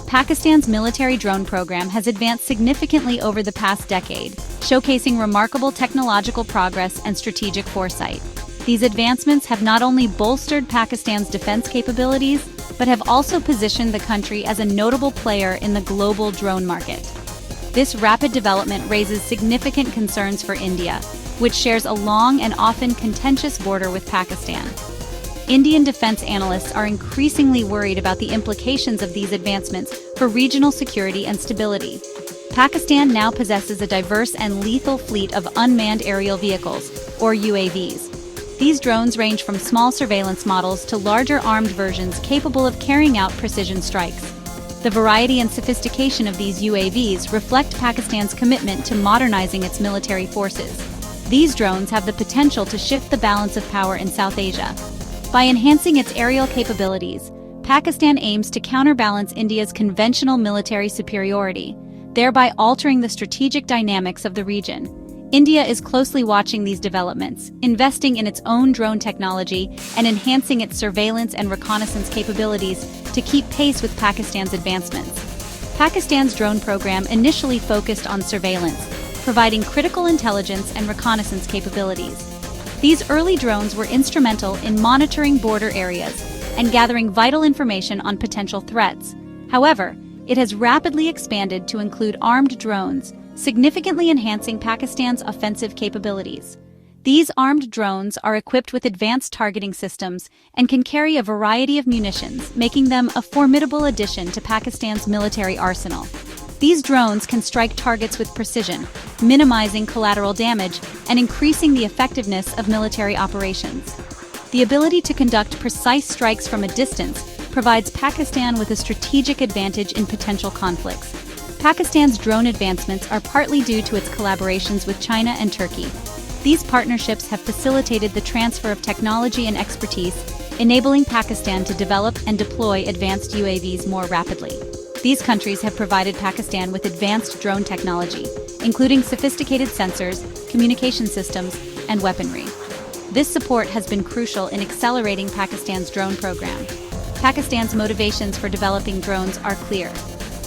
Pakistan's military drone program has advanced significantly over the past decade, showcasing remarkable technological progress and strategic foresight. These advancements have not only bolstered Pakistan's defense capabilities, but have also positioned the country as a notable player in the global drone market. This rapid development raises significant concerns for India, which shares a long and often contentious border with Pakistan. Indian defense analysts are increasingly worried about the implications of these advancements for regional security and stability. Pakistan now possesses a diverse and lethal fleet of unmanned aerial vehicles, or UAVs. These drones range from small surveillance models to larger armed versions capable of carrying out precision strikes. The variety and sophistication of these UAVs reflect Pakistan's commitment to modernizing its military forces. These drones have the potential to shift the balance of power in South Asia. By enhancing its aerial capabilities, Pakistan aims to counterbalance India's conventional military superiority, thereby altering the strategic dynamics of the region. India is closely watching these developments, investing in its own drone technology and enhancing its surveillance and reconnaissance capabilities to keep pace with Pakistan's advancements. Pakistan's drone program initially focused on surveillance, providing critical intelligence and reconnaissance capabilities. These early drones were instrumental in monitoring border areas and gathering vital information on potential threats. However, it has rapidly expanded to include armed drones, significantly enhancing Pakistan's offensive capabilities. These armed drones are equipped with advanced targeting systems and can carry a variety of munitions, making them a formidable addition to Pakistan's military arsenal. These drones can strike targets with precision, minimizing collateral damage and increasing the effectiveness of military operations. The ability to conduct precise strikes from a distance provides Pakistan with a strategic advantage in potential conflicts. Pakistan's drone advancements are partly due to its collaborations with China and Turkey. These partnerships have facilitated the transfer of technology and expertise, enabling Pakistan to develop and deploy advanced UAVs more rapidly. These countries have provided Pakistan with advanced drone technology, including sophisticated sensors, communication systems, and weaponry. This support has been crucial in accelerating Pakistan's drone program. Pakistan's motivations for developing drones are clear.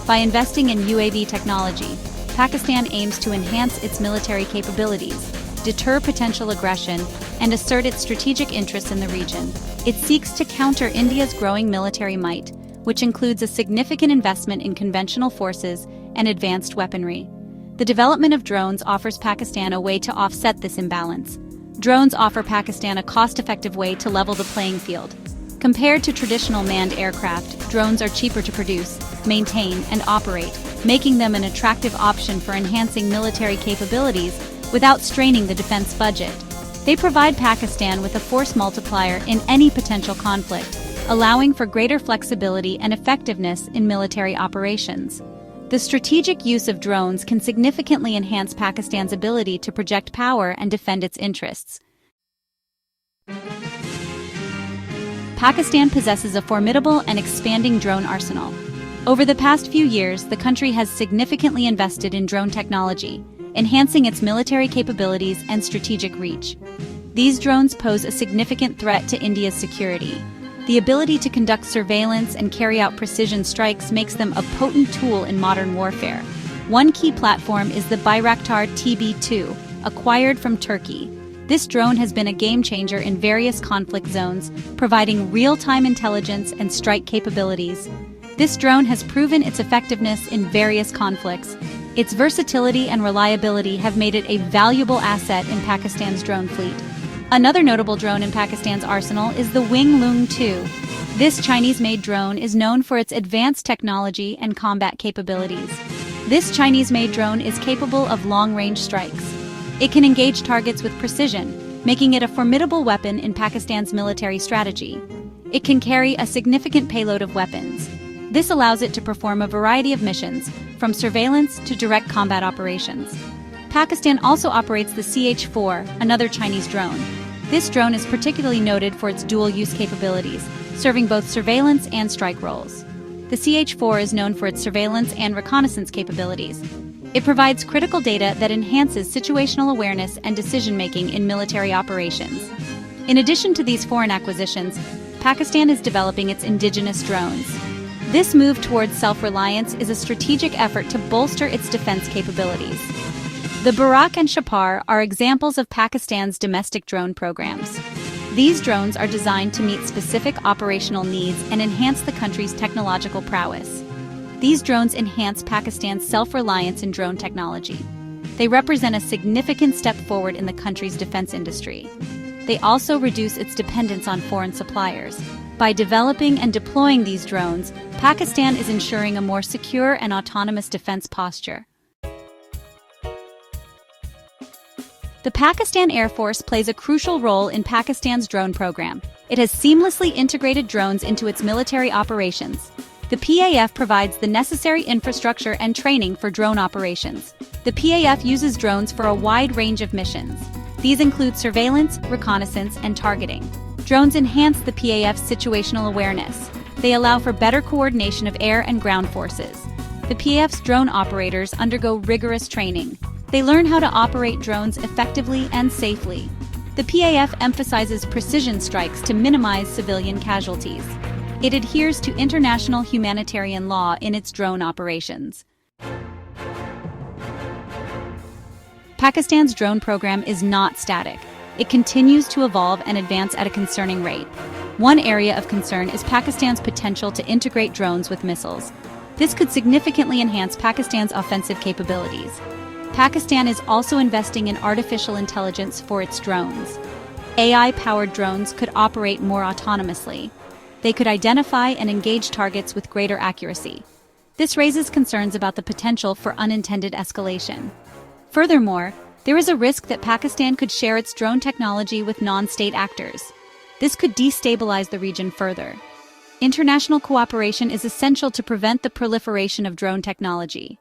By investing in UAV technology, Pakistan aims to enhance its military capabilities, deter potential aggression, and assert its strategic interests in the region. It seeks to counter India's growing military might, which includes a significant investment in conventional forces and advanced weaponry. The development of drones offers Pakistan a way to offset this imbalance. Drones offer Pakistan a cost-effective way to level the playing field. Compared to traditional manned aircraft, drones are cheaper to produce, maintain, and operate, making them an attractive option for enhancing military capabilities without straining the defense budget. They provide Pakistan with a force multiplier in any potential conflict, allowing for greater flexibility and effectiveness in military operations. The strategic use of drones can significantly enhance Pakistan's ability to project power and defend its interests. Pakistan possesses a formidable and expanding drone arsenal. Over the past few years, the country has significantly invested in drone technology, enhancing its military capabilities and strategic reach. These drones pose a significant threat to India's security. The ability to conduct surveillance and carry out precision strikes makes them a potent tool in modern warfare. One key platform is the Bayraktar TB2, acquired from Turkey. This drone has been a game-changer in various conflict zones, providing real-time intelligence and strike capabilities. This drone has proven its effectiveness in various conflicts. Its versatility and reliability have made it a valuable asset in Pakistan's drone fleet. Another notable drone in Pakistan's arsenal is the Wing Lung 2. This Chinese-made drone is known for its advanced technology and combat capabilities. This Chinese-made drone is capable of long-range strikes. It can engage targets with precision, making it a formidable weapon in Pakistan's military strategy. It can carry a significant payload of weapons. This allows it to perform a variety of missions, from surveillance to direct combat operations. Pakistan also operates the CH-4, another Chinese drone. This drone is particularly noted for its dual-use capabilities, serving both surveillance and strike roles. The CH-4 is known for its surveillance and reconnaissance capabilities. It provides critical data that enhances situational awareness and decision-making in military operations. In addition to these foreign acquisitions, Pakistan is developing its indigenous drones. This move towards self-reliance is a strategic effort to bolster its defense capabilities. The Barak and Shapar are examples of Pakistan's domestic drone programs. These drones are designed to meet specific operational needs and enhance the country's technological prowess. These drones enhance Pakistan's self-reliance in drone technology. They represent a significant step forward in the country's defense industry. They also reduce its dependence on foreign suppliers. By developing and deploying these drones, Pakistan is ensuring a more secure and autonomous defense posture. The Pakistan Air Force plays a crucial role in Pakistan's drone program. It has seamlessly integrated drones into its military operations. The PAF provides the necessary infrastructure and training for drone operations. The PAF uses drones for a wide range of missions. These include surveillance, reconnaissance, and targeting. Drones enhance the PAF's situational awareness. They allow for better coordination of air and ground forces. The PAF's drone operators undergo rigorous training. They learn how to operate drones effectively and safely. The PAF emphasizes precision strikes to minimize civilian casualties. It adheres to international humanitarian law in its drone operations. Pakistan's drone program is not static. It continues to evolve and advance at a concerning rate. One area of concern is Pakistan's potential to integrate drones with missiles. This could significantly enhance Pakistan's offensive capabilities. Pakistan is also investing in artificial intelligence for its drones. AI-powered drones could operate more autonomously. They could identify and engage targets with greater accuracy. This raises concerns about the potential for unintended escalation. Furthermore, there is a risk that Pakistan could share its drone technology with non-state actors. This could destabilize the region further. International cooperation is essential to prevent the proliferation of drone technology.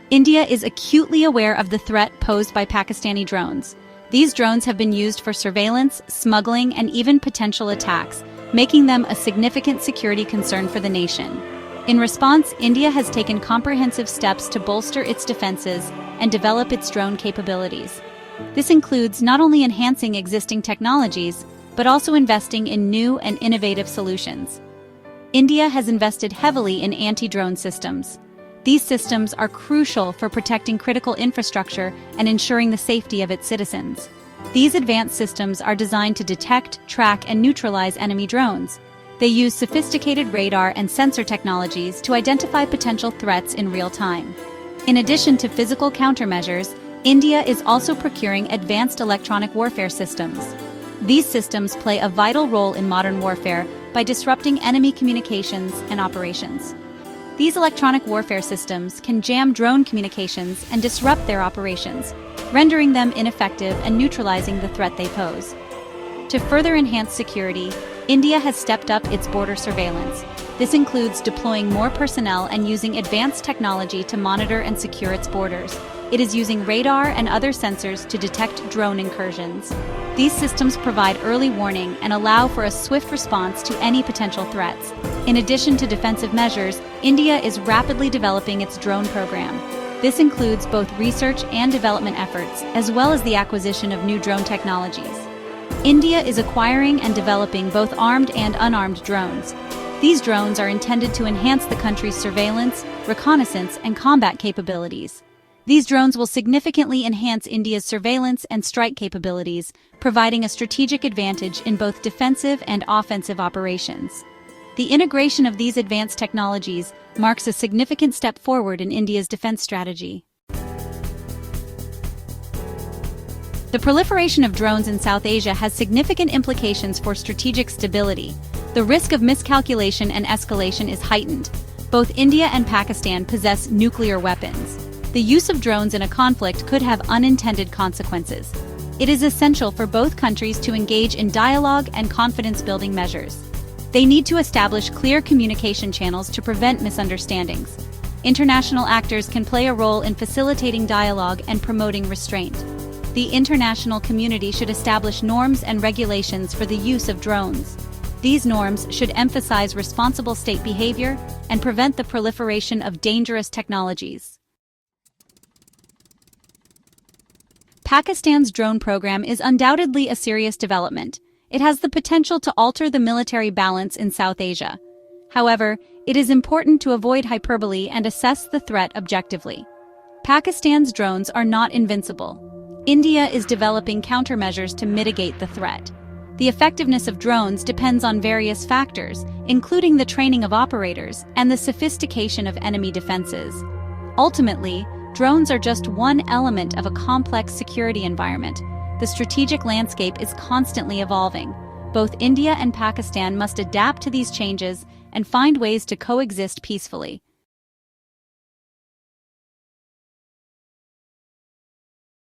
India is acutely aware of the threat posed by Pakistani drones. These drones have been used for surveillance, smuggling, and even potential attacks, making them a significant security concern for the nation. In response, India has taken comprehensive steps to bolster its defenses and develop its drone capabilities. This includes not only enhancing existing technologies, but also investing in new and innovative solutions. India has invested heavily in anti-drone systems. These systems are crucial for protecting critical infrastructure and ensuring the safety of its citizens. These advanced systems are designed to detect, track, and neutralize enemy drones. They use sophisticated radar and sensor technologies to identify potential threats in real time. In addition to physical countermeasures, India is also procuring advanced electronic warfare systems. These systems play a vital role in modern warfare by disrupting enemy communications and operations. These electronic warfare systems can jam drone communications and disrupt their operations, rendering them ineffective and neutralizing the threat they pose. To further enhance security, India has stepped up its border surveillance. This includes deploying more personnel and using advanced technology to monitor and secure its borders. It is using radar and other sensors to detect drone incursions. These systems provide early warning and allow for a swift response to any potential threats. In addition to defensive measures, India is rapidly developing its drone program. This includes both research and development efforts, as well as the acquisition of new drone technologies. India is acquiring and developing both armed and unarmed drones. These drones are intended to enhance the country's surveillance, reconnaissance, and combat capabilities. These drones will significantly enhance India's surveillance and strike capabilities, providing a strategic advantage in both defensive and offensive operations. The integration of these advanced technologies marks a significant step forward in India's defense strategy. The proliferation of drones in South Asia has significant implications for strategic stability. The risk of miscalculation and escalation is heightened. Both India and Pakistan possess nuclear weapons. The use of drones in a conflict could have unintended consequences. It is essential for both countries to engage in dialogue and confidence-building measures. They need to establish clear communication channels to prevent misunderstandings. International actors can play a role in facilitating dialogue and promoting restraint. The international community should establish norms and regulations for the use of drones. These norms should emphasize responsible state behavior and prevent the proliferation of dangerous technologies. Pakistan's drone program is undoubtedly a serious development. it has the potential to alter the military balance in South Asia. However, it is important to avoid hyperbole and assess the threat objectively. Pakistan's drones are not invincible. India is developing countermeasures to mitigate the threat. The effectiveness of drones depends on various factors, including the training of operators and the sophistication of enemy defenses. Ultimately, drones are just one element of a complex security environment. The strategic landscape is constantly evolving. Both India and Pakistan must adapt to these changes and find ways to coexist peacefully.